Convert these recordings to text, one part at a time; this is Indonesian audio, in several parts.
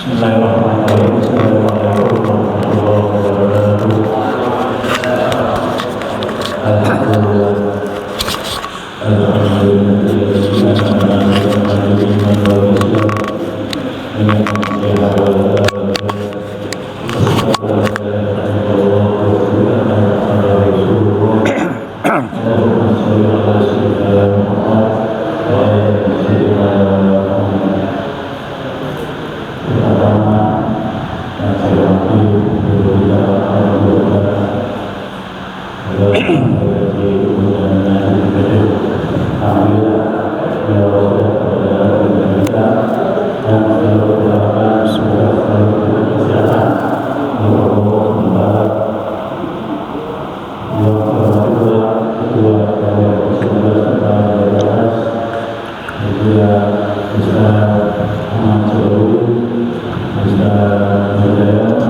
Bismillahirrahmanirrahim. Assalamualaikum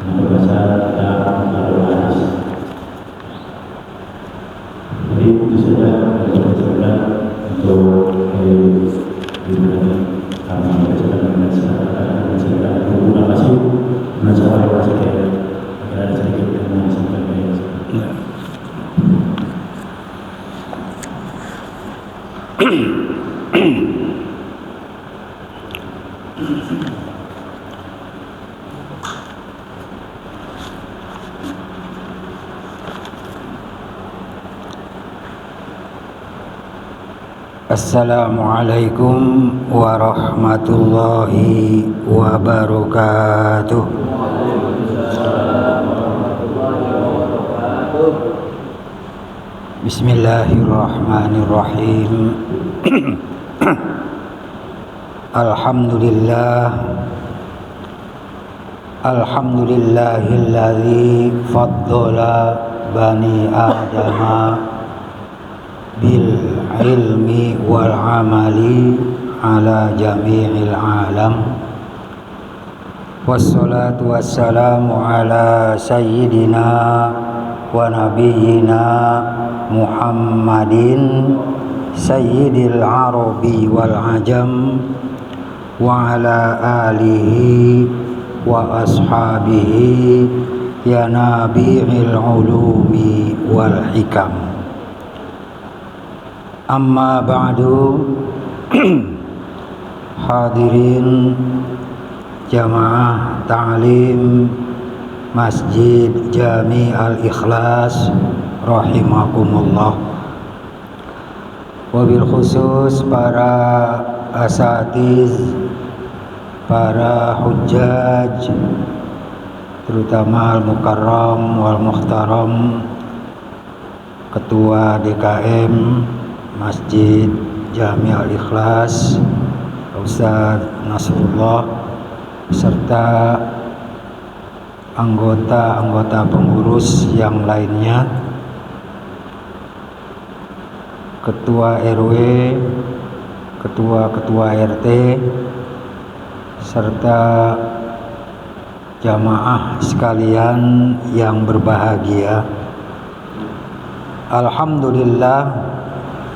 warahmatullahi wabarakatuh. Alhamdulillah. Assalamualaikum warahmatullahi wabarakatuh. Bismillahirrahmanirrahim. Alhamdulillahilladzi faddala bani adama bil ilmi wal amali ala jami'il alam. Wassalatu wassalamu ala sayyidina wa nabiyyina Muhammadin sayyidil arabi wal ajam wa ala alihi wa ashabihi ya nabi'il ulumi wal hikam. Amma ba'du. Hadirin jamaah ta'lim Masjid Jami Al-Ikhlas rahimakumullah. Wabil khusus para asatiz, para hujjaj, terutama al-mukarram wal muhtaram, ketua DKM Masjid Jami Al-Ikhlas Ustaz Nasrullah, serta anggota-anggota pengurus yang lainnya, ketua RW, ketua-ketua RT, serta jamaah sekalian yang berbahagia. Alhamdulillah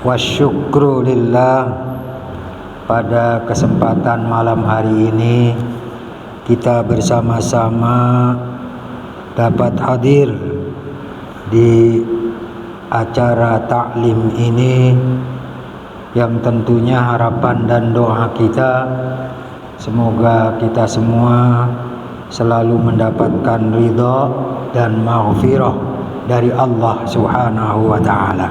wasyukrulillah, pada kesempatan malam hari ini kita bersama-sama dapat hadir di acara taklim ini, yang tentunya harapan dan doa kita Semoga kita semua selalu mendapatkan ridha dan maghfirah dari Allah Subhanahu wa ta'ala.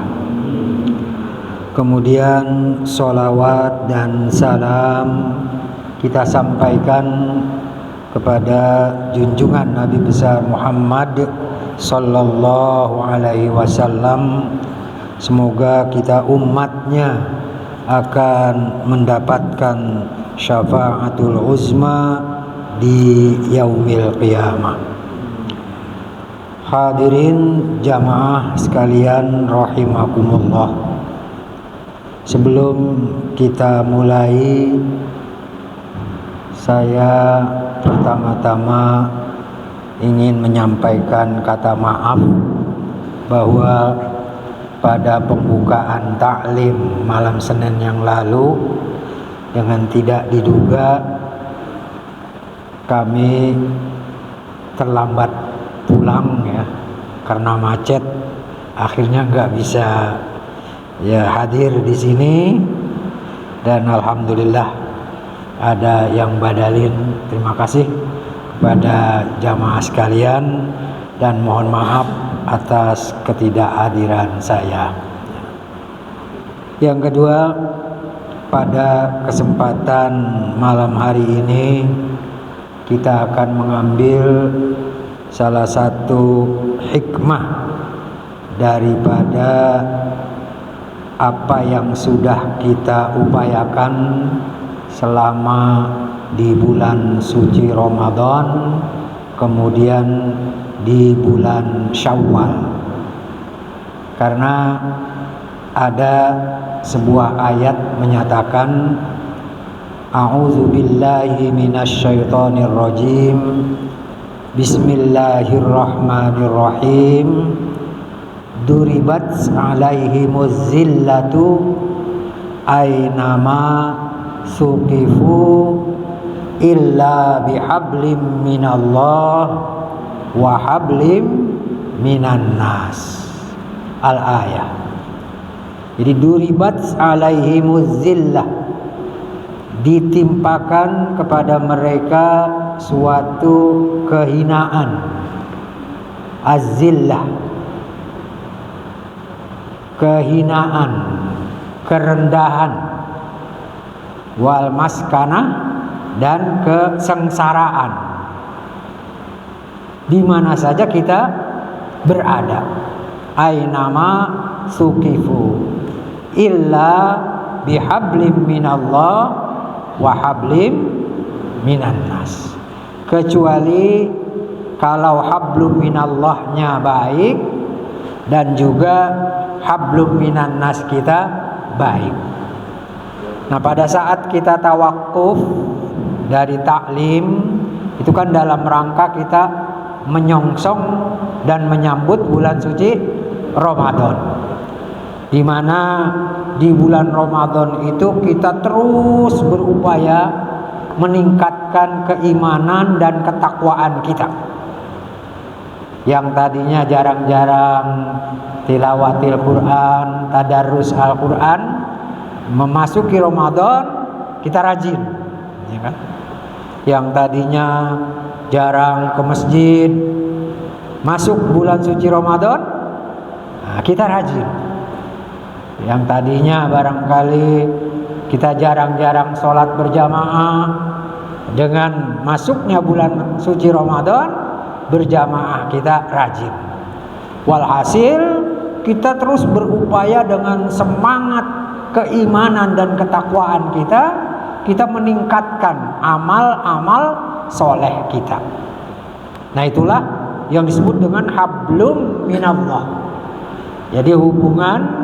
Kemudian sholawat dan salam kita sampaikan kepada junjungan Nabi besar Muhammad sallallahu alaihi wasallam. Semoga kita umatnya akan mendapatkan syafaatul uzma di yaumil qiyamah. Hadirin jamaah sekalian rahimakumullah. Sebelum kita mulai, saya pertama-tama ingin menyampaikan kata maaf bahwa pada pembukaan taklim malam Senin yang lalu dengan tidak diduga kami terlambat pulang ya karena macet, akhirnya nggak bisa hadir di sini, dan alhamdulillah ada yang badalin. Terima kasih kepada jamaah sekalian dan mohon maaf atas ketidakhadiran saya. Yang kedua, pada kesempatan malam hari ini kita akan mengambil salah satu hikmah daripada apa yang sudah kita upayakan selama di bulan suci Ramadan, kemudian di bulan Syawal. Karena ada sebuah ayat menyatakan A'udzu billahi minasyaitonir rajim. Bismillahirrahmanirrahim. Duribat 'alaihimuz zillatu ainama suqifu illa bihablim minallah wa hablim minan nas. Al-ayah. Jadi duribat 'alaihimuz zillah, ditimpakan kepada mereka suatu kehinaan. Az-zillah, kehinaan, kerendahan, wal maskanah, dan kesengsaraan di mana saja kita berada. Ainama suqifu illa bihablim minallah wa hablim minan nas. Kecuali kalau hablum minallahnya baik dan juga hablum minan nas kita baik. Nah, pada saat kita tawakuf dari taklim itu kan dalam rangka kita menyongsong dan menyambut bulan suci Ramadan, di mana di bulan Ramadan itu kita terus berupaya meningkatkan keimanan dan ketakwaan kita. Yang tadinya jarang-jarang tilawatil Quran, tadarrus Al-Quran, memasuki Ramadan kita rajin, ya kan? Yang tadinya jarang ke masjid, masuk bulan suci Ramadan, nah, kita rajin. Yang tadinya barangkali kita jarang-jarang sholat berjamaah, dengan masuknya bulan suci Ramadan berjamaah kita rajin. Walhasil kita terus berupaya dengan semangat keimanan dan ketakwaan kita meningkatkan amal-amal soleh kita. Nah, itulah yang disebut dengan hablum minallah. Jadi hubungan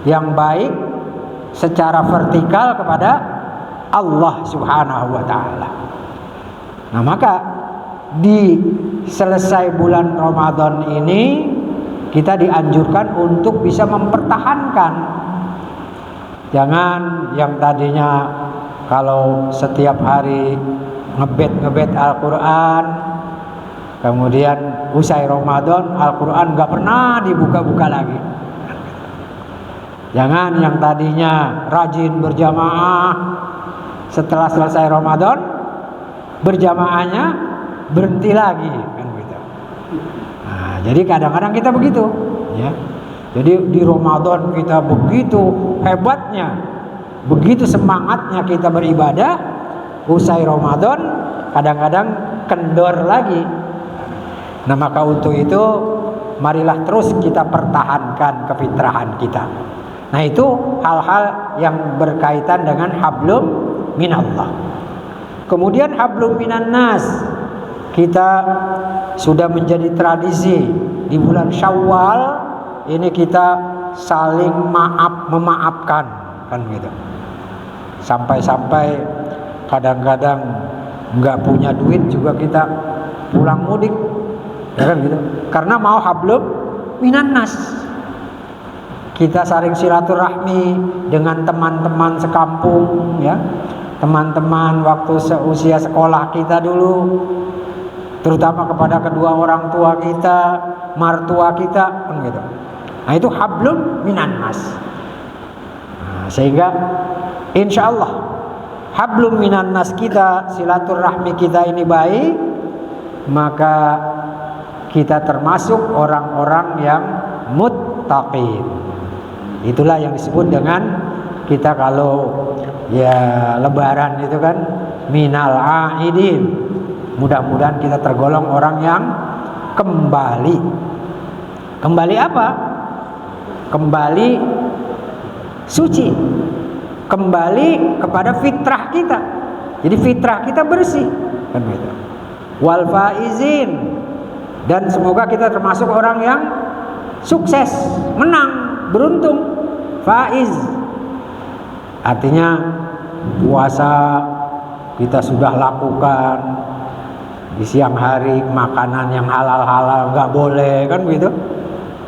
yang baik secara vertikal kepada Allah Subhanahu wa ta'ala. Nah, maka di selesai bulan Ramadan ini kita dianjurkan untuk bisa mempertahankan. Jangan yang tadinya kalau setiap hari ngebet Al-Quran, kemudian usai Ramadan Al-Quran gak pernah dibuka-buka lagi. Jangan yang tadinya rajin berjamaah setelah selesai Ramadan berjamaahnya berhenti lagi kan gitu. Nah, jadi kadang-kadang kita begitu, ya. Jadi di Ramadan kita begitu hebatnya, begitu semangatnya kita beribadah, usai Ramadan kadang-kadang kendor lagi. Nah, maka untuk itu marilah terus kita pertahankan kefitrahan kita. Nah, itu hal-hal yang berkaitan dengan hablum minallah. Kemudian hablum minan nas, kita sudah menjadi tradisi di bulan Syawal ini kita saling memaafkan kan gitu. Sampai-sampai kadang-kadang nggak punya duit juga kita pulang mudik, ya kan gitu. Karena mau hablum minan nas. Kita saling silaturahmi dengan teman-teman sekampung, ya. Teman-teman waktu seusia sekolah kita dulu, terutama kepada kedua orang tua kita, martua kita, kan gitu. Nah, itu hablum minan nas. Nah, sehingga insya Allah hablum minan nas kita, silaturahmi kita ini baik, maka kita termasuk orang-orang yang muttaqin. Itulah yang disebut dengan kita kalau ya lebaran itu kan minal aidin. Mudah-mudahan kita tergolong orang yang kembali. Kembali apa? Kembali suci. Kembali kepada fitrah kita. Jadi fitrah kita bersih, kan gitu. Wal faizin, dan semoga kita termasuk orang yang sukses, menang, beruntung, faiz. Artinya puasa kita sudah lakukan, di siang hari makanan yang halal-halal nggak boleh, kan gitu.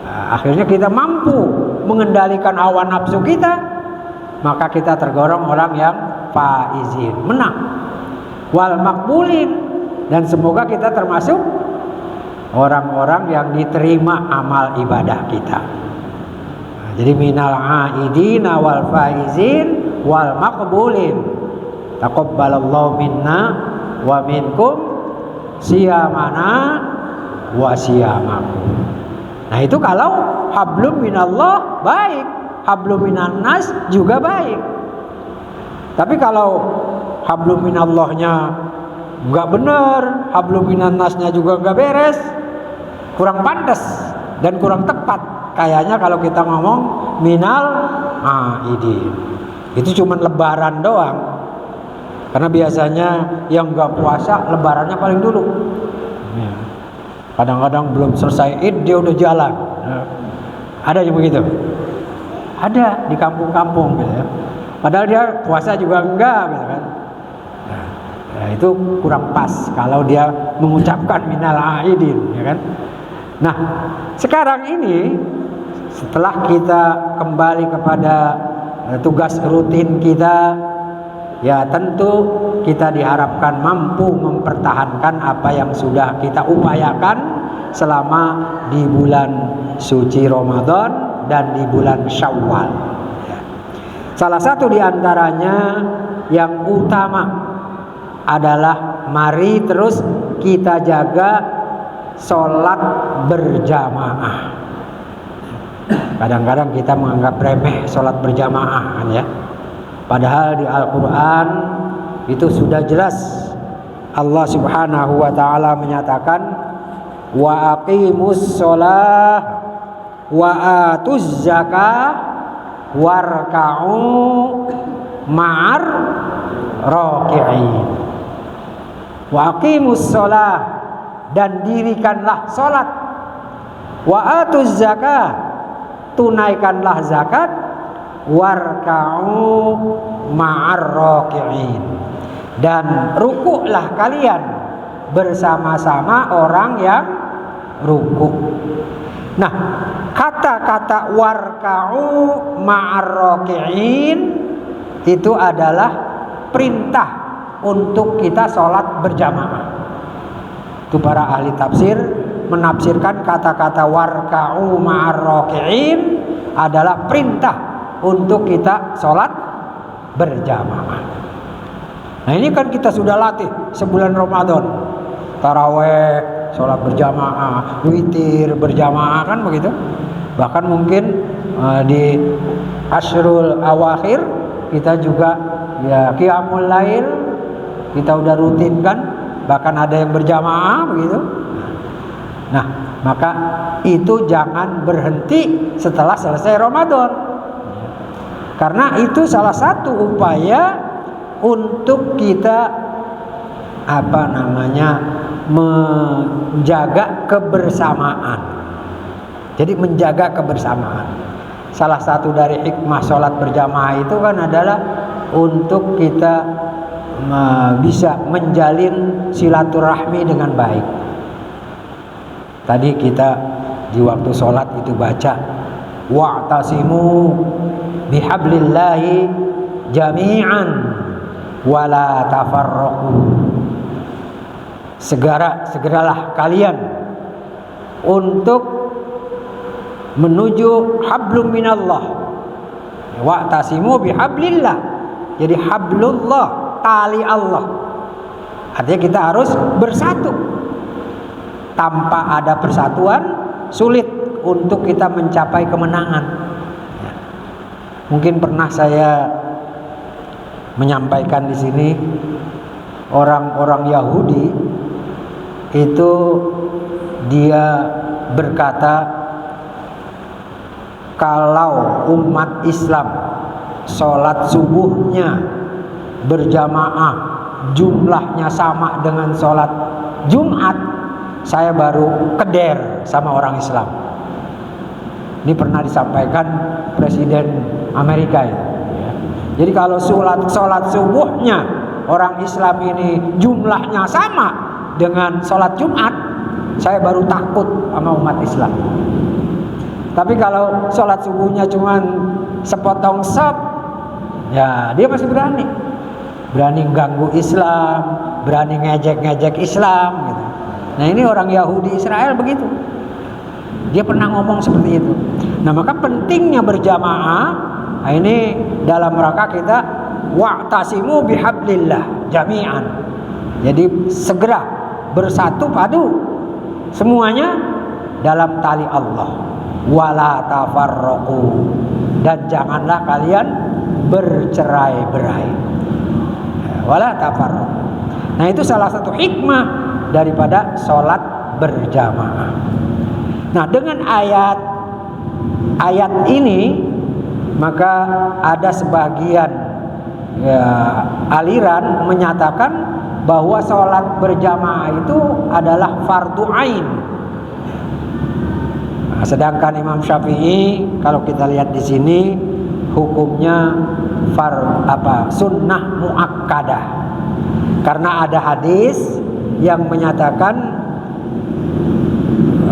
Nah, akhirnya kita mampu mengendalikan hawa nafsu kita, maka kita tergolong orang yang faizin, menang. Wal makbulin, dan semoga kita termasuk orang-orang yang diterima amal ibadah kita. Nah, jadi minal aidina wal faizin wal makbulin. Taqabbalallahu minna wa minkum siyamana wa siyamakum. Nah, itu kalau hablum minallah baik, hablum minan nas juga baik. Tapi kalau hablum minallahnya nggak benar, hablum minan nasnya juga nggak beres, kurang pantas dan kurang tepat. Kayaknya kalau kita ngomong minal aidin, itu cuma lebaran doang. Karena biasanya yang nggak puasa lebarannya paling dulu. Kadang-kadang belum selesai Id dia udah jalan. Ada yang begitu? Ada di kampung-kampung gitu ya. Padahal dia puasa juga enggak gitu kan. Nah, itu kurang pas kalau dia mengucapkan minal aidin, ya kan? Nah, sekarang ini setelah kita kembali kepada tugas rutin kita, ya tentu kita diharapkan mampu mempertahankan apa yang sudah kita upayakan selama di bulan suci Ramadan dan di bulan Syawal. Salah satu di antaranya yang utama adalah mari terus kita jaga sholat berjamaah. Kadang-kadang kita menganggap remeh sholat berjamaah, kan ya. Padahal di Al-Quran itu sudah jelas Allah subhanahu wa ta'ala menyatakan wa aqimus sholah wa atuz zakah warka'u ma'ar raki'in. Wa aqimus sholah, dan dirikanlah sholat, wa atuz zakah, tunaikanlah zakat, warka'u ma'ar raki'in, dan rukuklah kalian bersama-sama orang yang rukuk. Nah, kata-kata warka'u ma'ar raki'in itu adalah perintah untuk kita sholat berjamaah. Itu para ahli tafsir menafsirkan kata-kata warka'u ma'ar raki'in adalah perintah untuk kita sholat berjamaah. Nah ini kan kita sudah latih sebulan Ramadan, taraweh, sholat berjamaah, witir berjamaah, kan begitu. Bahkan mungkin di Ashrul Awakhir kita juga ya qiyamul lail kita udah rutinkan, bahkan ada yang berjamaah begitu. Nah maka itu jangan berhenti setelah selesai Ramadan, karena itu salah satu upaya untuk kita menjaga kebersamaan. Jadi menjaga kebersamaan. Salah satu dari hikmah sholat berjamaah itu kan adalah untuk kita bisa menjalin silaturahmi dengan baik. Tadi kita di waktu sholat itu baca wa'tasimu bihablillahi jami'an wala tafarraqu. Segeralah kalian untuk menuju hablum minallah. Wa'tasimu bihablillah. Jadi hablullah, tali Allah. Artinya kita harus bersatu. Tanpa ada persatuan sulit untuk kita mencapai kemenangan. Mungkin pernah saya menyampaikan di sini, orang-orang Yahudi itu dia berkata kalau umat Islam sholat subuhnya berjamaah jumlahnya sama dengan sholat Jumat, saya baru keder sama orang Islam. Ini pernah disampaikan Presiden Amerika ya. Jadi kalau sholat subuhnya orang Islam ini jumlahnya sama dengan sholat Jumat, saya baru takut sama umat Islam. Tapi kalau sholat subuhnya cuma sepotong sop, ya dia masih berani ganggu Islam, berani ngejek Islam gitu. Nah ini orang Yahudi Israel begitu. Dia pernah ngomong seperti itu. Nah maka pentingnya berjamaah. Nah ini dalam rangka kita wa'tasimu bihablillah jami'an. Jadi segera bersatu padu semuanya dalam tali Allah. Wala tafarraqu, dan janganlah kalian bercerai-berai. Wala tafarraqu. Nah itu salah satu hikmah daripada sholat berjamaah. Nah dengan ayat ini maka ada sebagian aliran menyatakan bahwa sholat berjamaah itu adalah fardu ain. Nah, sedangkan Imam Syafi'i kalau kita lihat di sini hukumnya sunnah muakkadah, karena ada hadis yang menyatakan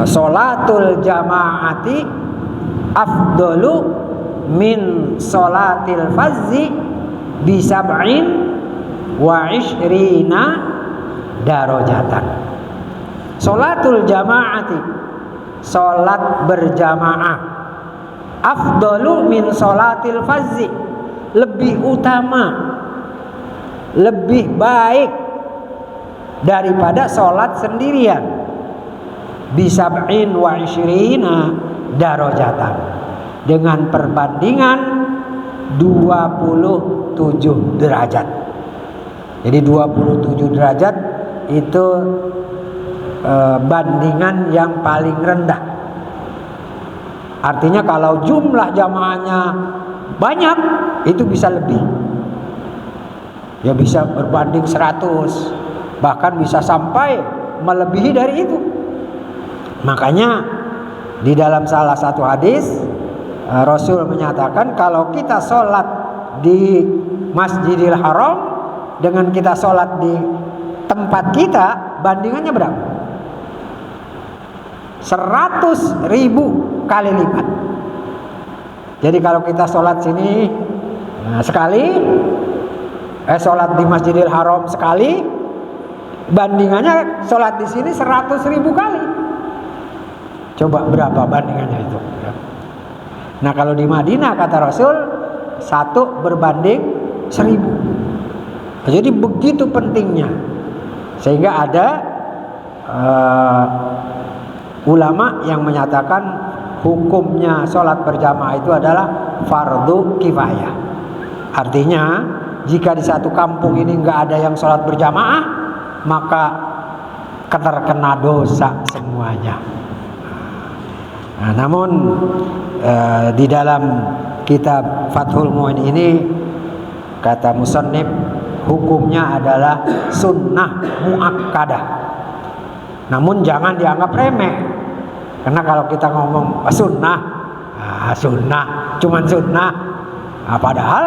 sholatul jamaati afdalu min sholatil fazzi bisab'in wa ishrina darajatan. Sholatul jamaati, sholat berjamaah, afdalu min sholatil fazzi, lebih utama, lebih baik daripada sholat sendirian, bisab'in wa ishrina darajatan, dengan perbandingan 27 derajat. Jadi 27 derajat itu bandingan yang paling rendah. Artinya kalau jumlah jamaahnya banyak itu bisa lebih. Ya bisa berbanding 100, bahkan bisa sampai melebihi dari itu. Makanya di dalam salah satu hadis Rasul menyatakan kalau kita sholat di Masjidil Haram dengan kita sholat di tempat kita, bandingannya berapa? 100.000 kali lipat. Jadi kalau kita sholat sini sekali, sholat di Masjidil Haram sekali, bandingannya sholat di sini 100.000 kali. Coba berapa bandingannya itu? Nah kalau di Madinah kata Rasul 1 berbanding 1000. Jadi begitu pentingnya, sehingga ada ulama yang menyatakan hukumnya sholat berjamaah itu adalah fardu kifayah. Artinya jika di satu kampung ini nggak ada yang sholat berjamaah, maka terkena dosa semuanya. Nah, namun di dalam kitab Fathul Mu'in ini kata musannif, hukumnya adalah sunnah muakkadah. Namun jangan dianggap remeh, karena kalau kita ngomong sunnah, sunnah, cuman sunnah, padahal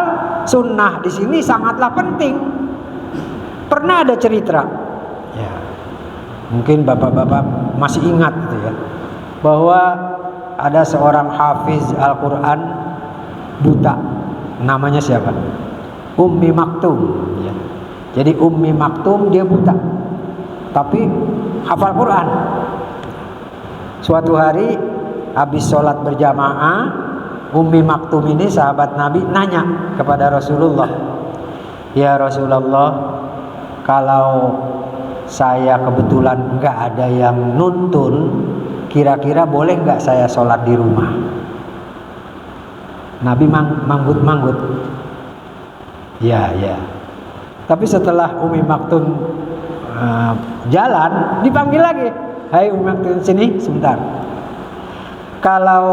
sunnah di sini sangatlah penting. Pernah ada cerita, ya, mungkin bapak-bapak masih ingat gitu ya, bahwa ada seorang hafiz Al-Quran buta, namanya siapa? Ummi Maktum, ya. Jadi Ummi Maktum dia buta, tapi hafal Quran. Suatu hari habis sholat berjamaah, Ummi Maktum ini sahabat Nabi nanya kepada Rasulullah, ya Rasulullah, kalau saya kebetulan nggak ada yang nuntun, kira-kira boleh nggak saya sholat di rumah? Nabi manggut-manggut. Ya. Tapi setelah Ummi Maktum jalan, dipanggil lagi. Hai Ummi Maktum, sini sebentar. Kalau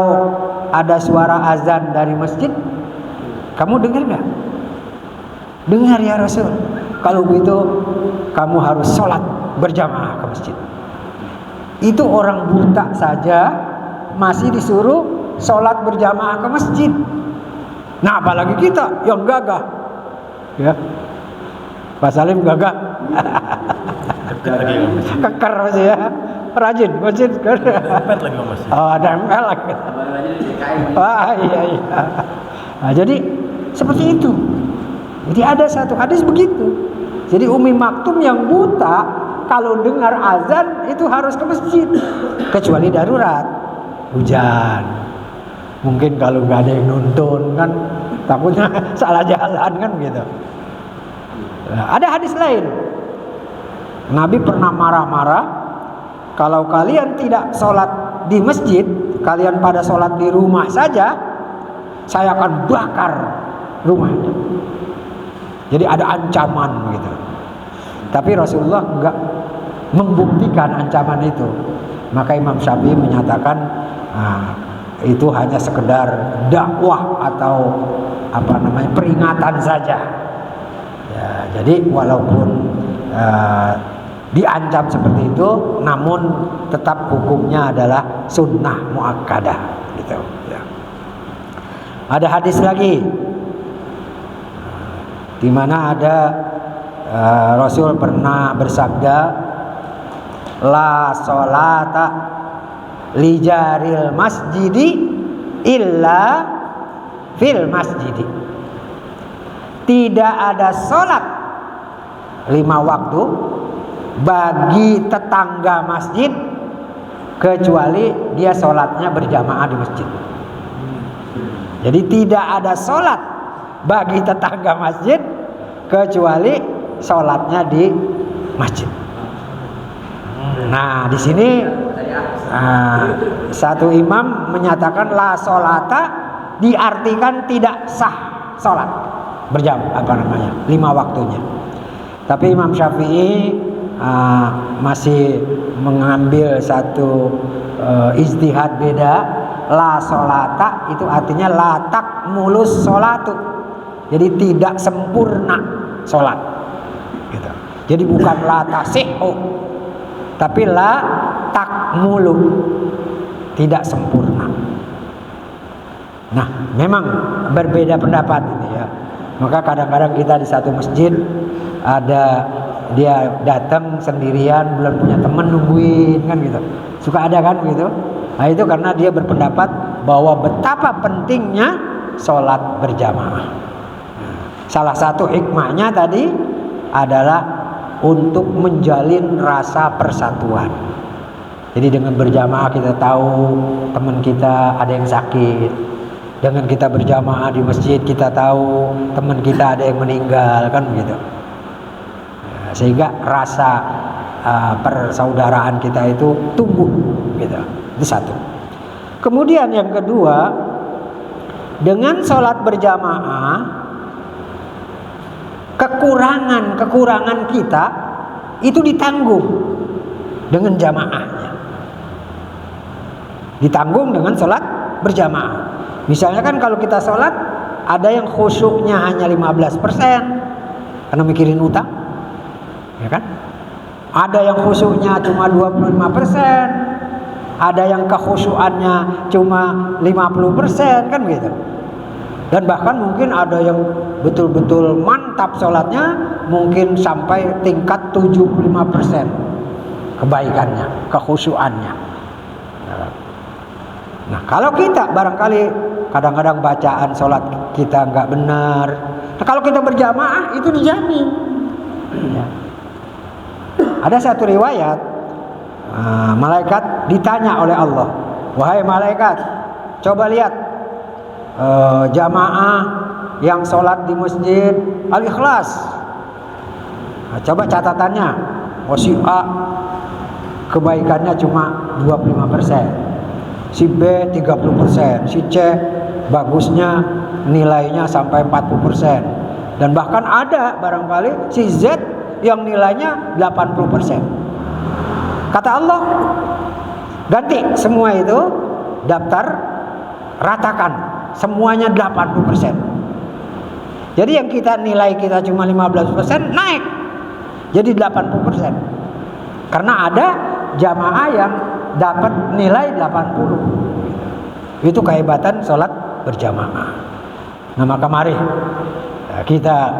ada suara azan dari masjid, kamu dengar nggak? Dengar ya Rasul. Kalau begitu kamu harus sholat berjamaah ke masjid. Itu orang buta saja masih disuruh sholat berjamaah ke masjid. Nah apalagi kita yang gagah, ya. Pak Salim gagah. Keker masih ya, rajin masjid. Oh ada ML lagi. Iya. Nah, jadi seperti itu. Jadi ada satu hadis begitu. Jadi Ummi Maktum yang buta kalau dengar azan itu harus ke masjid, kecuali darurat, hujan. Mungkin kalau nggak ada yang nuntun kan, takutnya salah jalan kan gitu. Nah, ada hadis lain. Nabi pernah marah-marah, kalau kalian tidak sholat di masjid, kalian pada sholat di rumah saja, saya akan bakar rumahnya. Jadi ada ancaman gitu. Tapi Rasulullah enggak membuktikan ancaman itu. Maka Imam Syafi'i menyatakan itu hanya sekedar dakwah atau peringatan saja. Ya, jadi walaupun diancam seperti itu, namun tetap hukumnya adalah sunnah muakkadah gitu. Ya. Ada hadis lagi di mana ada Rasul pernah bersabda, la sholata li jaril masjidi illa fil masjidi. Tidak ada sholat 5 waktu bagi tetangga masjid kecuali dia sholatnya berjamaah di masjid. Jadi tidak ada sholat bagi tetangga masjid kecuali sholatnya di masjid. Nah di sini satu imam menyatakan la sholata diartikan tidak sah sholat berjamaah 5 waktunya. Tapi Imam Syafi'i masih mengambil satu ijtihad beda. La sholata itu artinya la takmulus sholatu. Jadi tidak sempurna sholat gitu. Jadi bukan la tasihhu, tapi la takmulu, tidak sempurna. Nah memang berbeda pendapat ini ya. Maka kadang-kadang kita di satu masjid ada dia datang sendirian, belum punya teman nungguin kan gitu. Suka ada kan gitu. Nah itu karena dia berpendapat bahwa betapa pentingnya sholat berjamaah. Salah satu hikmahnya tadi adalah untuk menjalin rasa persatuan. Jadi dengan berjamaah kita tahu teman kita ada yang sakit. Dengan kita berjamaah di masjid kita tahu teman kita ada yang meninggal kan begitu. sehingga rasa persaudaraan kita itu tumbuh gitu. Itu satu. Kemudian yang kedua, dengan sholat berjamaah, kekurangan kita itu ditanggung dengan jamaahnya, ditanggung dengan sholat berjamaah. Misalnya kan kalau kita sholat, ada yang khusyuknya hanya 15% karena mikirin utang, ya kan? Ada yang khusyuknya cuma 25%, ada yang kekhusyuannya cuma 50%, kan gitu. Dan bahkan mungkin ada yang betul-betul mantap sholatnya, mungkin sampai tingkat 75% kebaikannya, kekhusyuannya. Nah, kalau kita barangkali kadang-kadang bacaan sholat kita nggak benar, nah, kalau kita berjamaah itu dijamin. Ya. Ada satu riwayat, malaikat ditanya oleh Allah, wahai malaikat, coba lihat jamaah yang sholat di masjid Al-Ikhlas. Nah, coba catatannya, si A kebaikannya cuma 25%, si B 30%, si C bagusnya nilainya sampai 40%, dan bahkan ada barangkali si Z yang nilainya 80%. Kata Allah, ganti semua itu, daftar, ratakan semuanya 80%. Jadi yang kita nilai kita cuma 15% naik jadi 80%. Karena ada jamaah yang dapat nilai 80. Itu kehebatan sholat berjamaah. Nah, maka mari kita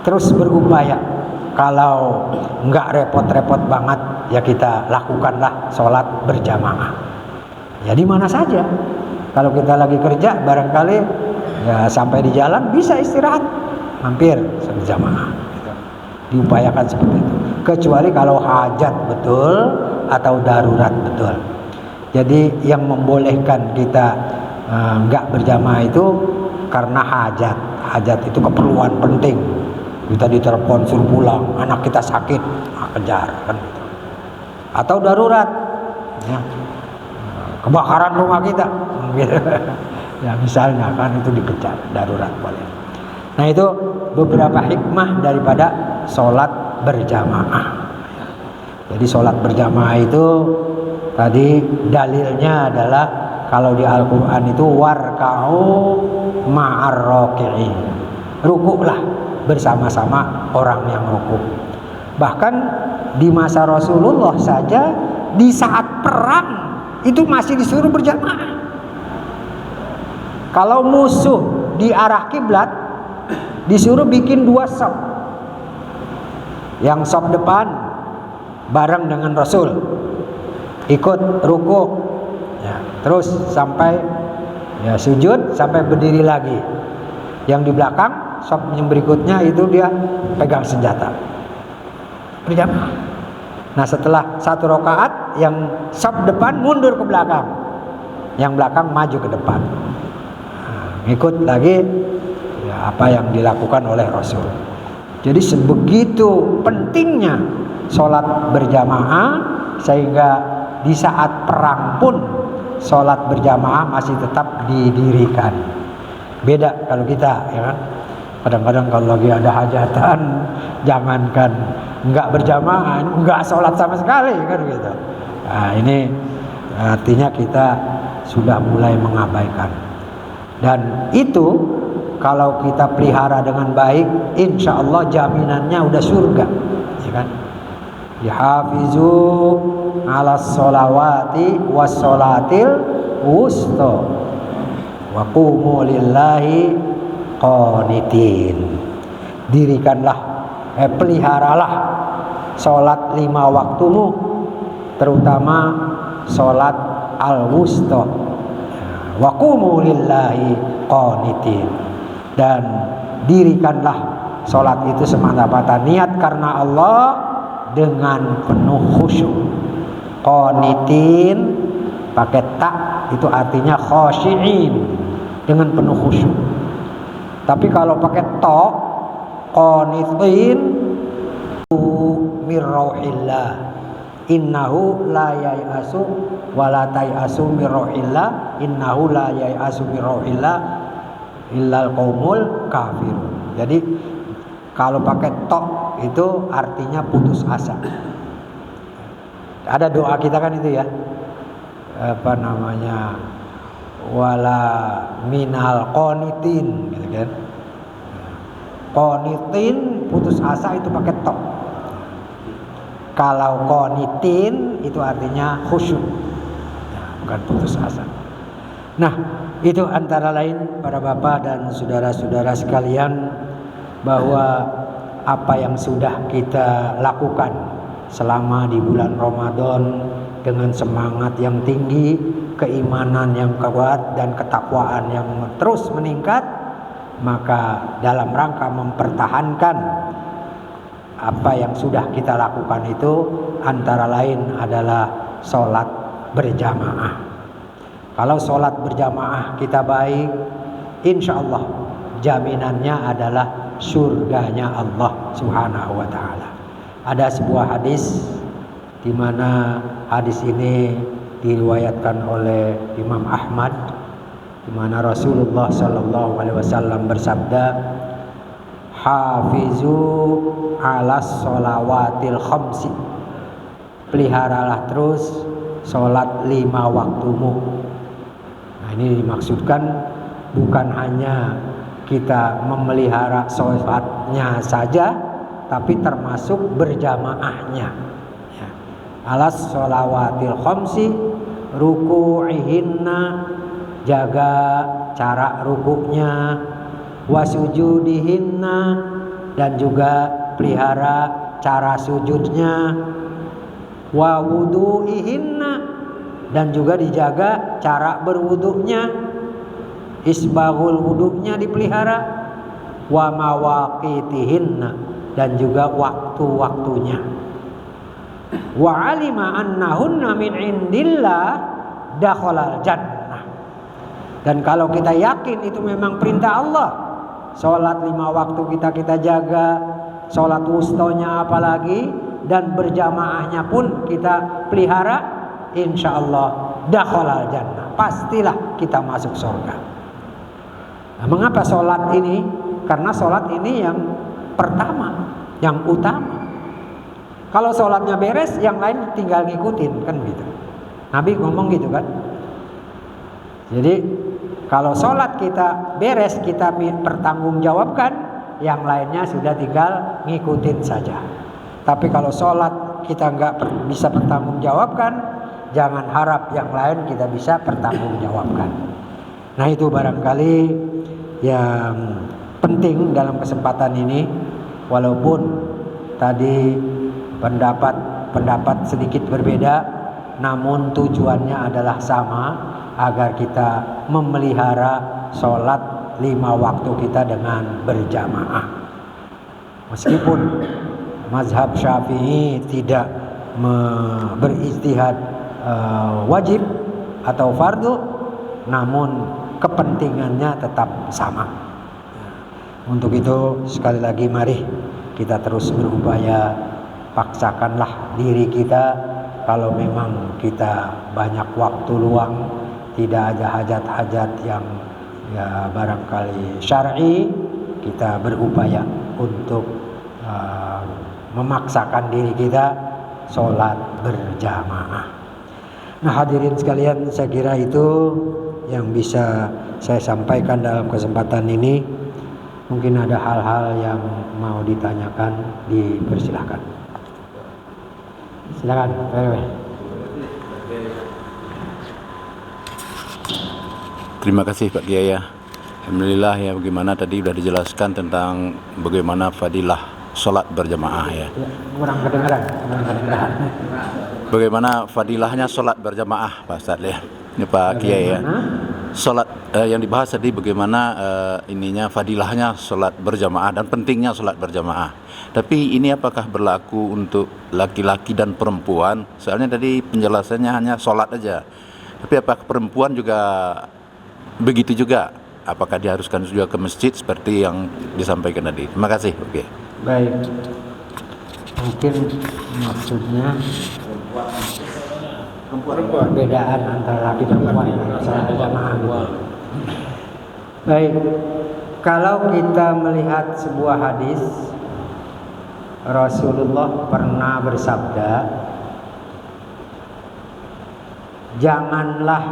terus berupaya. Kalau nggak repot-repot banget, ya kita lakukanlah sholat berjamaah. Ya di mana saja. Kalau kita lagi kerja, barangkali ya sampai di jalan bisa istirahat, mampir berjamaah. Gitu. Diupayakan seperti itu. Kecuali kalau hajat betul atau darurat betul. Jadi yang membolehkan kita nggak berjamaah itu karena hajat. Hajat itu keperluan penting. Kita ditelepon suruh pulang, anak kita sakit, kejar kan gitu. Atau darurat, ya, kebakaran rumah kita, gitu. Ya misalnya kan itu dikejar, darurat boleh. Nah itu beberapa hikmah daripada sholat berjamaah. Jadi sholat berjamaah itu tadi dalilnya adalah kalau di Al-Quran itu warka'u ma'ar raki'in, rukuklah bersama-sama orang yang rukuk. Bahkan di masa Rasulullah saja, di saat perang itu masih disuruh berjamaah. Kalau musuh di arah kiblat, disuruh bikin 2 saf. Yang saf depan bareng dengan Rasul, ikut rukuk, ya, terus sampai ya sujud sampai berdiri lagi. Yang di belakang saf yang berikutnya itu dia pegang senjata berjamaah. Nah setelah 1 rakaat, yang saf depan mundur ke belakang, yang belakang maju ke depan. Ikut lagi ya, apa yang dilakukan oleh Rasul. Jadi sebegitu pentingnya sholat berjamaah, sehingga di saat perang pun sholat berjamaah masih tetap didirikan. Beda kalau kita, ya kan? Kadang-kadang kalau lagi ada hajatan, jangankan nggak berjamaah, nggak sholat sama sekali kan gitu. Nah ini artinya kita sudah mulai mengabaikan. Dan itu kalau kita pelihara dengan baik, insya Allah jaminannya udah surga, ya kan? Yahafizu ala sholawati was sholatil wusta wa qumu lillahi qanitin. Dirikanlah, peliharalah sholat 5 waktumu, terutama sholat al-wusta, wa qumu lillahi qanitin. Dan dirikanlah sholat itu semata-mata niat karena Allah dengan penuh khusyuk. Qanitin pakai ta itu artinya khashi'in, dengan penuh khusyuk. Tapi kalau pakai to, qanitin mir rauhillah. Innahu la yai'asu wa la tai'asu mir rauhillah. Innahu la yai'asu mir rauhillah illal qaumul kafirun. Jadi kalau pakai tok itu artinya putus asa. Ada doa kita kan itu ya. Apa namanya? Wala minal qanitin gitu kan. Qanitin putus asa itu pakai tok. Kalau qanitin itu artinya khusyuk. Bukan putus asa. Nah, itu antara lain para bapak dan saudara-saudara sekalian, bahwa apa yang sudah kita lakukan selama di bulan Ramadan dengan semangat yang tinggi, keimanan yang kuat dan ketakwaan yang terus meningkat, maka dalam rangka mempertahankan apa yang sudah kita lakukan itu antara lain adalah sholat berjamaah. Kalau sholat berjamaah kita baik, insya Allah jaminannya adalah surganya Allah Subhanahu wa ta'ala. Ada sebuah hadis di mana hadis ini diriwayatkan oleh Imam Ahmad, di mana Rasulullah sallallahu alaihi wasallam bersabda, hafizu alas sholawatil khamsi, peliharalah terus sholat 5 waktumu. Nah, ini dimaksudkan bukan hanya kita memelihara sholatnya saja, tapi termasuk berjamaahnya ya. Alas sholawatil khamsi ruku'ihinna, jaga cara rukuknya, wasujudihinna, dan juga pelihara cara sujudnya, wa wudu'ihinna, dan juga dijaga cara berwuduknya, isbaghul wuduknya dipelihara, wa mawaqitihinna, dan juga waktu-waktunya. Wa alima annahunna min indillah dakhalal jannah. Dan kalau kita yakin itu memang perintah Allah, sholat 5 waktu kita jaga, sholat wustonya apalagi, dan berjamaahnya pun kita pelihara, insya Allah dakhalal jannah, pastilah kita masuk surga. Nah, mengapa sholat ini? Karena sholat ini yang pertama, yang utama. Kalau sholatnya beres, yang lain tinggal ngikutin, kan gitu. Nabi ngomong gitu kan. Jadi kalau sholat kita beres, kita pertanggungjawabkan, yang lainnya sudah tinggal ngikutin saja. Tapi kalau sholat kita nggak bisa pertanggungjawabkan, jangan harap yang lain kita bisa pertanggungjawabkan. Nah, itu barangkali yang penting dalam kesempatan ini, walaupun tadi pendapat sedikit berbeda, namun tujuannya adalah sama, agar kita memelihara sholat 5 waktu kita dengan berjamaah. Meskipun mazhab Syafi'i tidak berijtihad wajib atau fardu, namun kepentingannya tetap sama. Untuk itu sekali lagi mari kita terus berupaya, paksakanlah diri kita. Kalau memang kita banyak waktu luang, tidak ada hajat-hajat yang ya barangkali syar'i, kita berupaya untuk memaksakan diri kita sholat berjamaah. Nah, hadirin sekalian, saya kira itu yang bisa saya sampaikan dalam kesempatan ini. Mungkin ada hal-hal yang mau ditanyakan, dipersilahkan. Silakan, PRW. Terima kasih Pak Kiai ya. Alhamdulillah ya, bagaimana tadi sudah dijelaskan tentang bagaimana fadilah sholat berjamaah ya. Kurang kedengaran. Bagaimana fadilahnya sholat berjamaah Pak Ustadz ya. Ini Pak Kiai ya. Sholat yang dibahas tadi bagaimana ininya fadilahnya sholat berjamaah dan pentingnya sholat berjamaah. Tapi ini apakah berlaku untuk laki-laki dan perempuan? Soalnya tadi penjelasannya hanya sholat aja. Tapi apakah perempuan juga begitu juga? Apakah diharuskan juga ke masjid seperti yang disampaikan tadi? Terima kasih. Oke. Baik. Mungkin maksudnya perbedaan antara laki dan perempuan salat berjamaah gitu. Baik, kalau kita melihat sebuah hadis, Rasulullah pernah bersabda, janganlah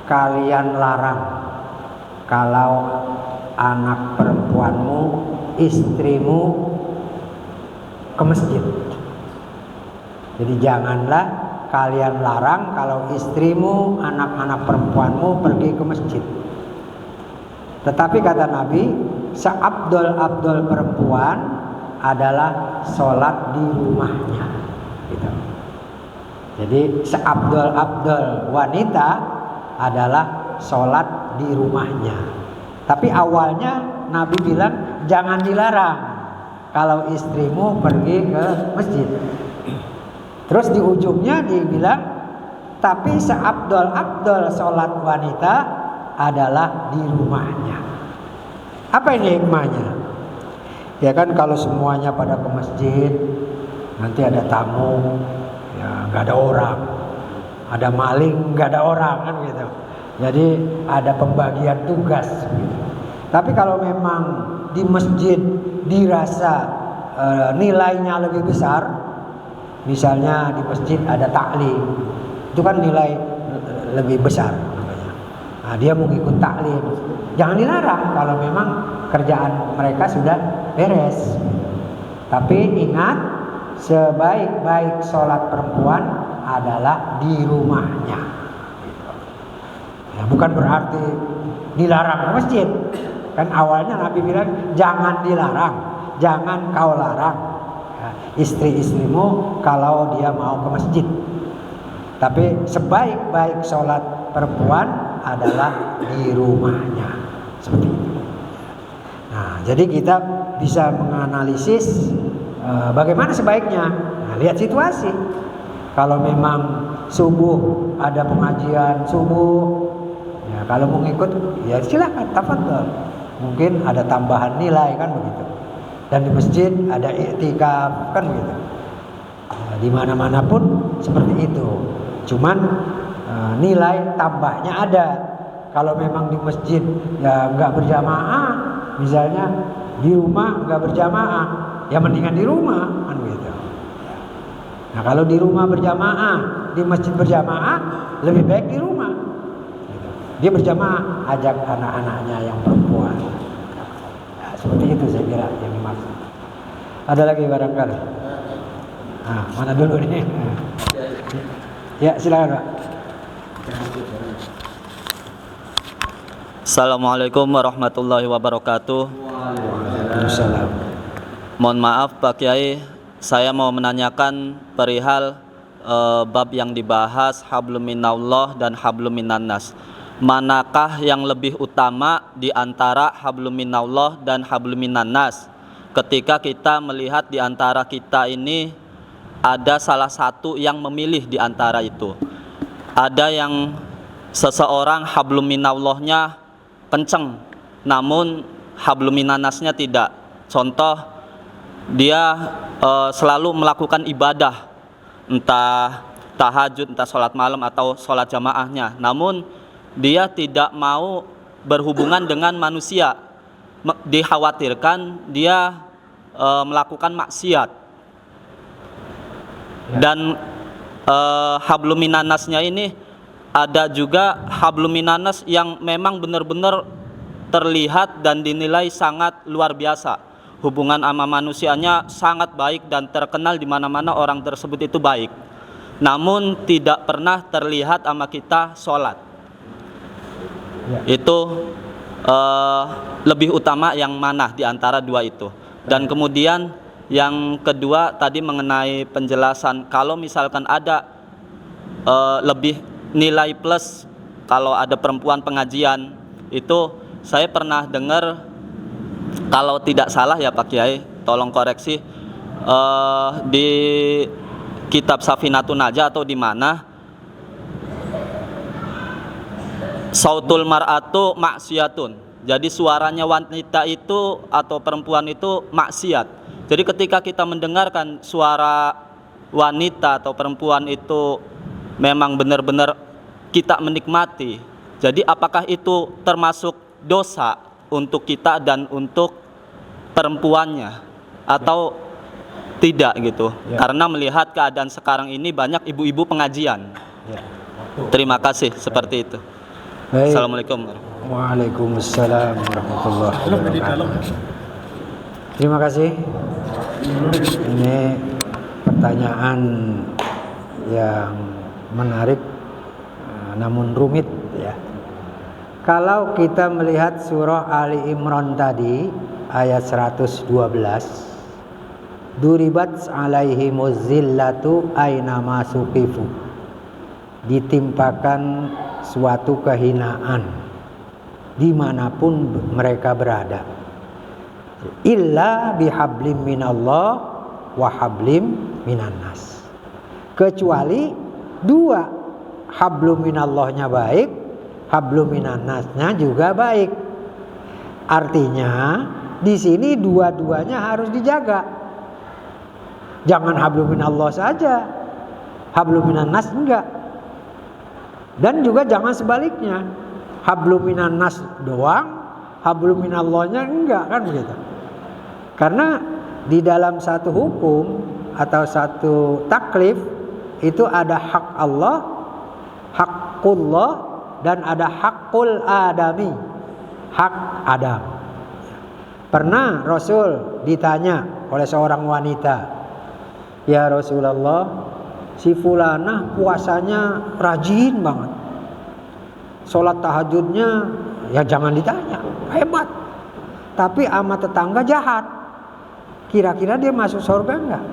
kalian larang kalau anak perempuanmu, istrimu ke masjid. Jadi janganlah kalian larang kalau istrimu, anak-anak perempuanmu pergi ke masjid. Tetapi kata Nabi, seabdol-abdol perempuan adalah sholat di rumahnya. Gitu. Jadi seabdol-abdol wanita adalah sholat di rumahnya. Tapi awalnya Nabi bilang jangan dilarang kalau istrimu pergi ke masjid. Terus di ujungnya dibilang tapi seabdol-abdol sholat wanita adalah di rumahnya. Apa ini hikmahnya? Ya kan kalau semuanya pada ke masjid, nanti ada tamu, ya nggak ada orang, ada maling nggak ada orang kan gitu. Jadi ada pembagian tugas gitu. Tapi kalau memang di masjid dirasa nilainya lebih besar, misalnya di masjid ada taklim, itu kan nilai lebih besar namanya. Nah, dia mau ikut taklim, jangan dilarang kalau memang kerjaan mereka sudah beres. Tapi ingat, sebaik-baik sholat perempuan adalah di rumahnya. Ya, bukan berarti dilarang ke masjid. Kan awalnya Nabi bilang jangan dilarang, jangan kau larang ya, istri-istrimu kalau dia mau ke masjid. Tapi sebaik-baik sholat perempuan adalah di rumahnya. Seperti itu. Nah, jadi kita bisa menganalisis bagaimana sebaiknya. Nah, lihat situasi. Kalau memang subuh ada pengajian subuh, ya kalau mau ngikut ya silakan, tafadhol. Mungkin ada tambahan nilai kan begitu. Dan di masjid ada i'tikaf kan begitu. Nah, di mana-mana pun seperti itu. Cuman nilai tambahnya ada. Kalau memang di masjid ya nggak berjamaah, misalnya di rumah nggak berjamaah, ya mendingan di rumah kan begitu. Nah kalau di rumah berjamaah, di masjid berjamaah, lebih baik di rumah. Dia berjamaah, ajak anak-anaknya yang perempuan. Nah, seperti itu saya kira yang dimaksud. Ada lagi barangkali? Nah, mana dulu nih? Ya silakan Pak. Assalamualaikum warahmatullahi wabarakatuh. Waalaikumsalam. Mohon maaf Pak Kiai, saya mau menanyakan perihal bab yang dibahas hablum minallah dan hablum minannas. Manakah yang lebih utama di antara hablum minallah dan hablum minannas? Ketika kita melihat di antara kita ini ada salah satu yang memilih di antara itu. Ada yang seseorang hablum minallahnya kenceng, namun hablum minannasnya tidak. Contoh, dia selalu melakukan ibadah, entah tahajud, entah sholat malam atau sholat jamaahnya, namun dia tidak mau berhubungan dengan manusia. Dikhawatirkan dia melakukan maksiat. Dan hablum minannasnya ini ada juga hablum minannas yang memang benar-benar terlihat dan dinilai sangat luar biasa. Hubungan sama manusianya sangat baik dan terkenal di mana-mana orang tersebut itu baik. Namun tidak pernah terlihat sama kita sholat. Itu lebih utama yang mana di antara dua itu. Dan kemudian yang kedua tadi mengenai penjelasan kalau misalkan ada lebih nilai plus kalau ada perempuan pengajian, itu saya pernah dengar, kalau tidak salah ya Pak Kiai, tolong koreksi, di kitab Safinatun Najah atau di mana, sautul mar'atu maksiatun. Jadi suaranya wanita itu atau perempuan itu maksiat. Jadi ketika kita mendengarkan suara wanita atau perempuan itu memang benar-benar kita menikmati. Jadi apakah itu termasuk dosa untuk kita dan untuk perempuannya atau tidak gitu? Ya. Karena melihat keadaan sekarang ini banyak ibu-ibu pengajian. Ya. Terima kasih seperti itu. Baik. Assalamualaikum. Waalaikumsalam warahmatullahi wabarakatuh. Terima kasih. Ini pertanyaan yang menarik namun rumit ya. Kalau kita melihat surah Ali Imran tadi ayat 112, duribat alaihimuz zillatu ainama suqifu, ditimpakan suatu kehinaan dimanapun mereka berada, illa bihablim minallah wa hablim minannas, kecuali dua, hablum minallahnya baik, hablum minannasnya juga baik. Artinya di sini dua-duanya harus dijaga. Jangan hablum minallah saja, hablum minannas enggak. Dan juga jangan sebaliknya, hablum minannas doang, hablum minallahnya enggak, kan begitu. Karena di dalam satu hukum atau satu taklif itu ada hak Allah, hakullah, dan ada hakul adami, hak Adam. Pernah Rasul ditanya oleh seorang wanita, ya Rasulullah, si fulanah puasanya rajin banget, sholat tahajudnya ya jangan ditanya, hebat, tapi sama tetangga jahat, kira-kira dia masuk surga enggak?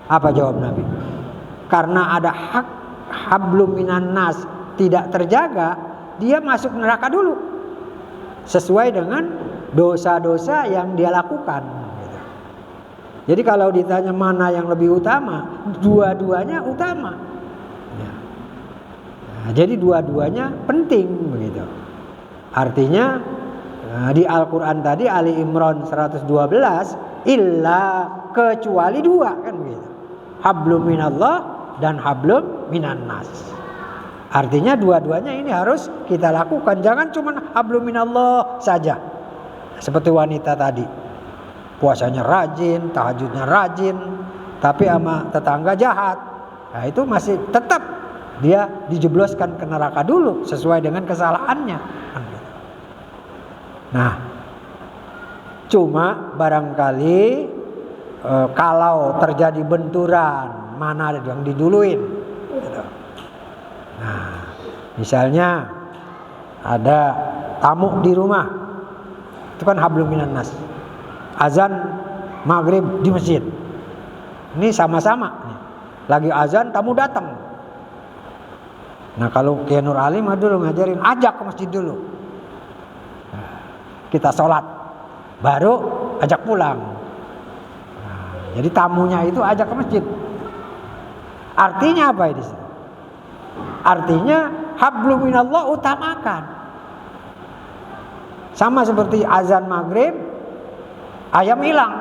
Apa jawab Nabi? Karena ada hak hablum minannas tidak terjaga, dia masuk neraka dulu sesuai dengan dosa-dosa yang dia lakukan gitu. Jadi kalau ditanya mana yang lebih utama, dua-duanya utama ya. Nah, jadi dua-duanya penting begitu. Artinya di Al-Quran tadi Ali Imran 112, illa, kecuali dua, kan begitu, hablum minallah dan hablum minannas. Artinya dua-duanya ini harus kita lakukan. Jangan cuma hablum minallah saja. Seperti wanita tadi, puasanya rajin, tahajudnya rajin, tapi sama tetangga jahat. Nah itu masih tetap dia dijebloskan ke neraka dulu sesuai dengan kesalahannya. Nah, cuma barangkali kalau terjadi benturan, mana yang diduluin gitu. Nah, misalnya ada tamu di rumah, itu kan hablum minannas, azan maghrib di masjid, ini sama-sama nih. Lagi azan tamu datang. Nah kalau Kiai Nur Alim dulu ngajarin, ajak ke masjid dulu, kita sholat, baru ajak pulang. Nah, jadi tamunya itu ajak ke masjid. Artinya apa ini? Artinya hablum minallah utamakan. Sama seperti azan maghrib, ayam hilang,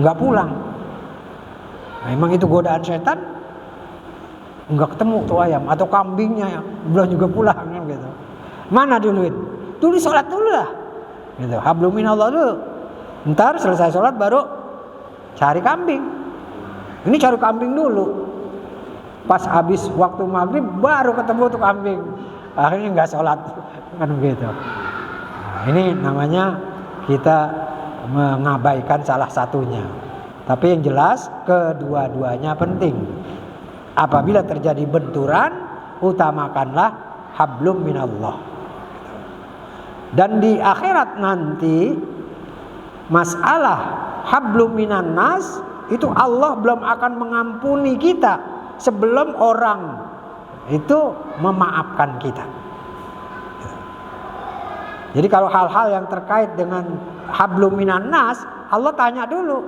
nggak pulang. Nah, emang itu godaan setan? Nggak ketemu tuh ayam, atau kambingnya yang belum juga pulang kan gitu. Mana duluin? Dulu sholat dulu lah. Gitu. Hablum minallah dulu. Ntar selesai sholat baru cari kambing. Ini cari kambing dulu. Pas habis waktu maghrib baru ketemu tuh kambing. Akhirnya nggak sholat kan begitu. Nah, ini namanya kita mengabaikan salah satunya. Tapi yang jelas kedua-duanya penting. Apabila terjadi benturan, utamakanlah hablum minallah. Dan di akhirat nanti masalah hablum minannas itu Allah belum akan mengampuni kita sebelum orang itu memaafkan kita. Jadi kalau hal-hal yang terkait dengan hablum minannas, Allah tanya dulu.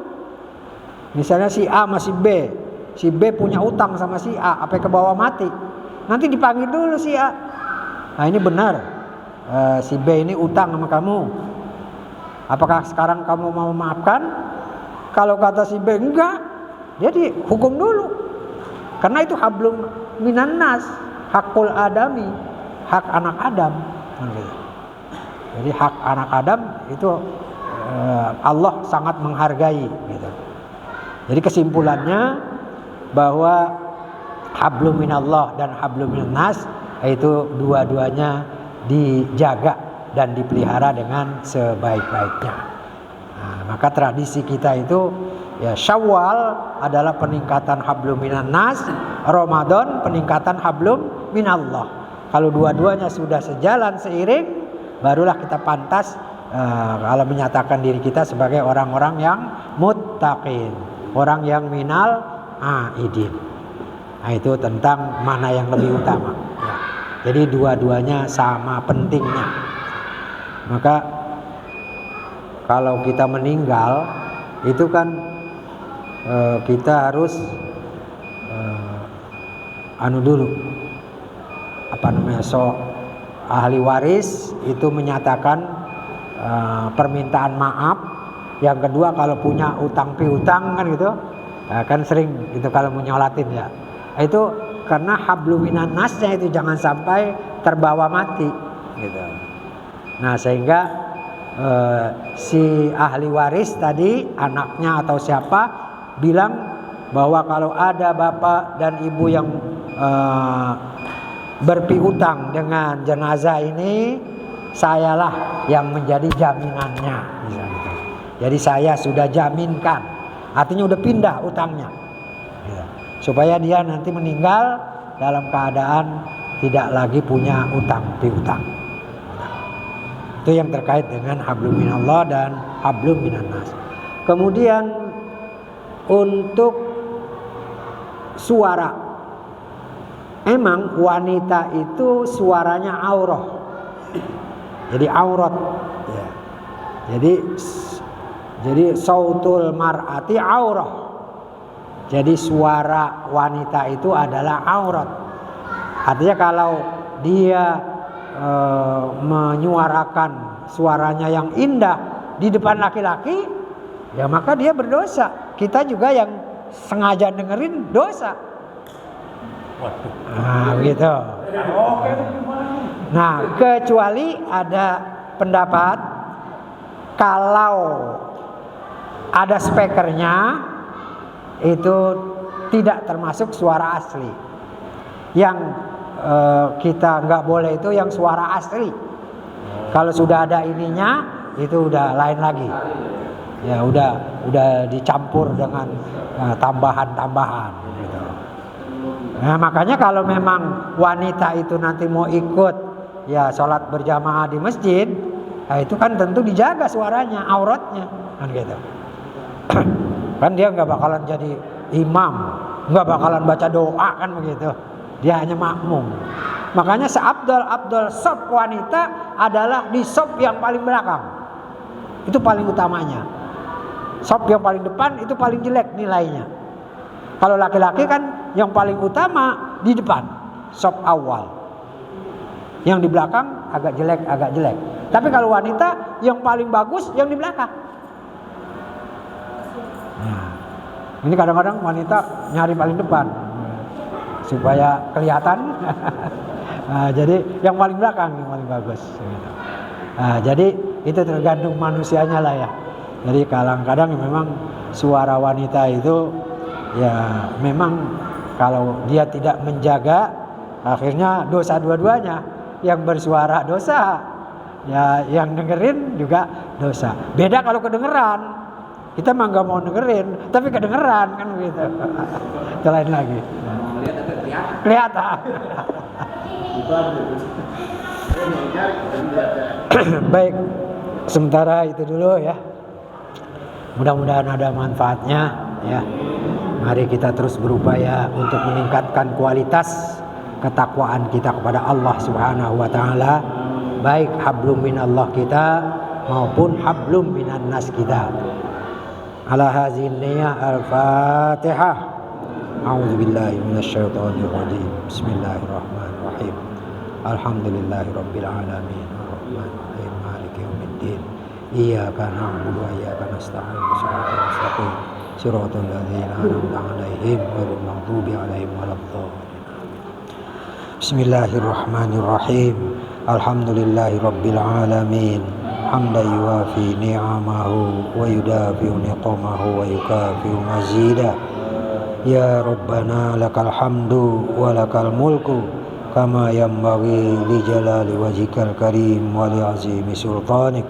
Misalnya si A sama si B punya utang sama si A, apa ke bawah mati. Nanti dipanggil dulu si A. Nah ini benar, si B ini utang sama kamu. Apakah sekarang kamu mau memaafkan? Kalau kata si B enggak, dia dihukum dulu. Karena itu hablum minan nas, hakul adami, hak anak Adam. Jadi hak anak Adam itu Allah sangat menghargai gitu. Jadi kesimpulannya bahwa hablum minallah dan hablum minan nas itu dua-duanya dijaga dan dipelihara dengan sebaik-baiknya. Nah, maka tradisi kita itu ya Syawal adalah peningkatan hablum minan nas, Ramadan peningkatan hablum minallah. Kalau dua-duanya sudah sejalan seiring, barulah kita pantas kalau menyatakan diri kita sebagai orang-orang yang muttaqin, orang yang minal aidin. Nah, itu tentang mana yang lebih utama. Ya. Jadi dua-duanya sama pentingnya. Maka kalau kita meninggal itu kan kita harus dulu ahli waris itu menyatakan permintaan maaf. Yang kedua kalau punya utang piutang kan gitu, kan sering gitu kalau menyolatin ya. Itu karena hablum minan nasnya itu jangan sampai terbawa mati gitu. Nah sehingga si ahli waris tadi anaknya atau siapa bilang bahwa kalau ada bapak dan ibu yang berpiutang dengan jenazah ini, sayalah yang menjadi jaminannya. Jadi saya sudah jaminkan, artinya udah pindah utangnya, supaya dia nanti meninggal dalam keadaan tidak lagi punya utang piutang. Itu yang terkait dengan hablum minallah dan hablum minan nas. Kemudian untuk suara, emang wanita itu suaranya aurah, jadi aurat ya. Jadi sautul mar'ati aurah, jadi suara wanita itu adalah aurat. Artinya kalau dia menyuarakan suaranya yang indah di depan laki-laki, ya maka dia berdosa. Kita juga yang sengaja dengerin dosa. Nah, gitu. Nah, kecuali ada pendapat kalau ada speakernya itu tidak termasuk suara asli. Yang kita nggak boleh itu yang suara asli. Kalau sudah ada ininya itu udah lain lagi. Ya udah dicampur dengan tambahan-tambahan gitu. Nah, makanya kalau memang wanita itu nanti mau ikut ya sholat berjamaah di masjid, nah itu kan tentu dijaga suaranya, auratnya kan gitu. Kan dia nggak bakalan jadi imam, nggak bakalan baca doa kan begitu. Dia hanya makmum. Makanya seabdal sop wanita adalah di sop yang paling belakang. Itu paling utamanya. Sop yang paling depan itu paling jelek nilainya. Kalau laki-laki kan yang paling utama di depan, sop awal. Yang di belakang agak jelek. Tapi kalau wanita yang paling bagus yang di belakang. Nah, ini kadang-kadang wanita nyari paling depan supaya kelihatan. Nah, jadi yang paling belakang yang paling bagus. Nah, jadi itu tergantung manusianya lah ya. Jadi kadang-kadang memang suara wanita itu ya memang kalau dia tidak menjaga akhirnya dosa dua-duanya. Yang bersuara dosa, ya yang dengerin juga dosa. Beda kalau kedengeran, kita mah nggak mau dengerin, tapi kedengeran kan begitu. Itu lain lagi. Kelihatan. Baik, sementara itu dulu ya. Mudah-mudahan ada manfaatnya ya. Mari kita terus berupaya untuk meningkatkan kualitas ketakwaan kita kepada Allah Subhanahu wa taala, baik hablum minallah kita maupun hablum minan nas kita. Ala hadzihi niyyah al-Fatihah. A'udzubillahi minasyaitonir rajim. Bismillahirrahmanirrahim. Alhamdulillahirabbil alamin. Arrahmanirrahim. Maliki yaumiddin. Iyyaka na'budu wa iyyaka nasta'in shiratal mustaqim shiratal ladzina an'amta 'alaihim ghairil maghdubi 'alaihim waladdallin. Bismillahirrahmanirrahim. Alhamdulillahi rabbil alamin. Hamdan yuwafi ni'amahu wa yudafi'u niqamahu wa yukafi'u mazidah. Ya Rabbana lakal hamdu wa lakal mulku kama yanbaghi li jalali wajhikal karim wa li azimi sultanik.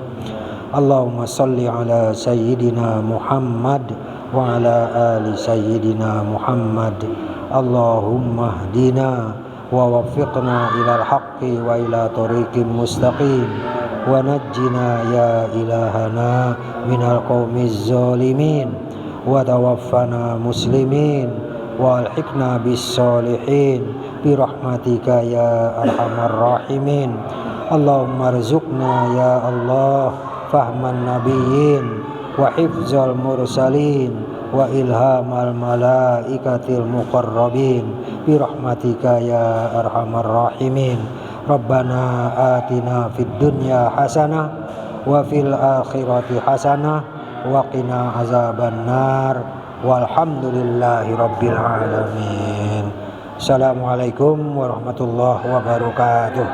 Allahumma salli ala sayyidina Muhammad wa ala ali sayyidina Muhammad. Allahumma hdina wa waffiqna ilal haqqi wa ila tariqim mustaqim wa najjina ya ilahana minal qaumiz zalimin wa tawaffana muslimin wa alhiqna bis solihin bi rahmatika ya arhamar rahimin. Allahumma rzuqna ya Allah fahman nabiyyin wa hifzal mursalin wa ilhamal malaikatil muqarrabin bi rahmatika ya arhamar rahimin. Rabbana atina fid dunya hasanah wa fil akhirati hasanah wa qina azaban nar walhamdulillahi rabbil alamin. Assalamualaikum warahmatullahi wabarakatuh.